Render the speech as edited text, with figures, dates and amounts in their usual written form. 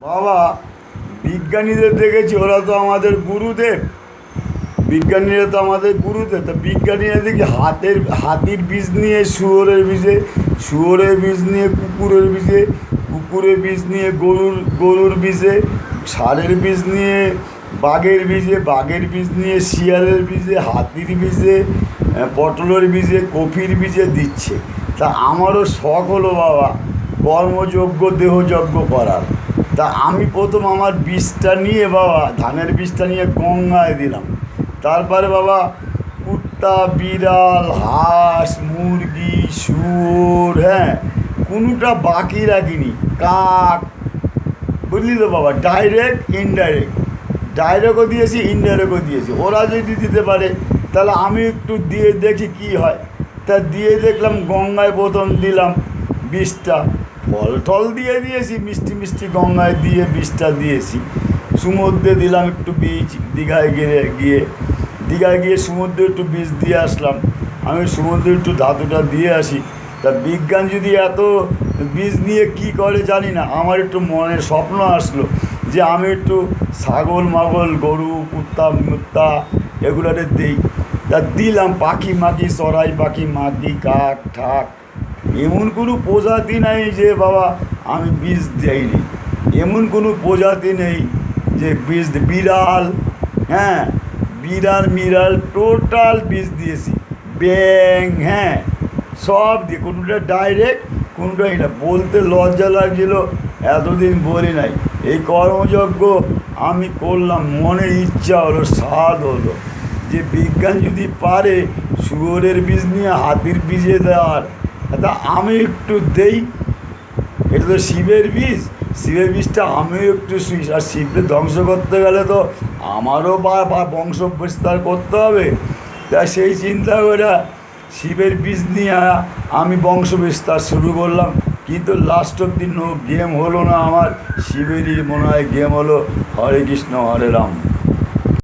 বাবা, বিজ্ঞানীদের দেখেছি, ওরা তো আমাদের গুরুদেব। বিজ্ঞানীরা তো আমাদের গুরুদেব। তা বিজ্ঞানীরা দেখি হাতির বীজ নিয়ে শুয়োরের বীজে, শুয়োরের বীজ নিয়ে কুকুরের বীজে, কুকুরের বীজ নিয়ে গরুর বীজে, ষাঁড়ের বীজ নিয়ে বাঘের বীজে, বাঘের বীজ নিয়ে শিয়ালের বীজে, হাতির বীজে, পটলের বীজে, কপির বীজে দিচ্ছে। তা আমারও শখ হলো বাবা কর্মযজ্ঞ দেহযজ্ঞ করার। তা আমি প্রথম আমার বীজটা নিয়ে বাবা, ধানের বীজটা নিয়ে গঙ্গায় দিলাম। তারপরে বাবা কুত্তা, বিড়াল, হাঁস, মুরগি, শুয়োর, হ্যাঁ, কোনোটা বাকি রাখিনি, কাক, বুঝলি তো বাবা। ডাইরেক্ট ইনডাইরেক্ট, ডাইরেক্টও দিয়েছি, ইনডাইরেক্টও দিয়েছি। ওরা যদি দিতে পারে তাহলে আমি একটু দিয়ে দেখি কি হয়। তা দিয়ে দেখলাম, গঙ্গায় প্রথম দিলাম বীজটা, ফল টল দিয়ে দিয়েছি, মিষ্টি মিষ্টি গঙ্গায় দিয়ে বীজটা দিয়েছি। সমুদ্রে দিলাম একটু বীজ, দীঘায় গিয়ে সমুদ্রে একটু বীজ দিয়ে আসলাম। আমি সমুদ্রে একটু ধাতুটা দিয়ে আসি। তা বিজ্ঞান যদি এত বীজ নিয়ে কি করে জানি না, আমার একটু মনে স্বপ্ন আসলো যে আমি একটু ছাগল মাগল, গরু, কুত্তা মুত্তা এগুলোতে দিই। তা দিলাম, পাখি মাখি, চড়াই পাখি মাখি, কাক ঠাক, এমন কোনো প্রজাতি নেই যে বাবা আমি বীজ দেইনি। এমন কোনো প্রজাতি নেই যে বীজ, বিড়াল, হ্যাঁ, বিড়াল টোটাল বীজ দিয়েছি। ব্যাং, হ্যাঁ, সব দিয়ে, কোনোটা ডাইরেক্ট, কোনোটাই না। বলতে লজ্জা লাগছিল, এতদিন বলি নাই। এই কর্মযজ্ঞ আমি করলাম, মনে ইচ্ছা হলো, স্বাদ হলো যে বিজ্ঞান যদি পারে শুয়োরের বীজ নিয়ে হাতির বীজে দেওয়ার, তা আমি একটু দেই। এটা তো শিবের বীজ, শিবের বীজটা আমিও একটু শুই। আর শিবকে ধ্বংস করতে গেলে তো আমারও বা বংশ বিস্তার করতে হবে। তা সেই চিন্তা করে শিবের বীজ নিয়ে আমি বংশ বিস্তার শুরু করলাম। কিন্তু লাস্ট অব্দি গেম হলো না আমার, শিবেরই মনে হয় গেম হলো। হরে কৃষ্ণ হরে রাম।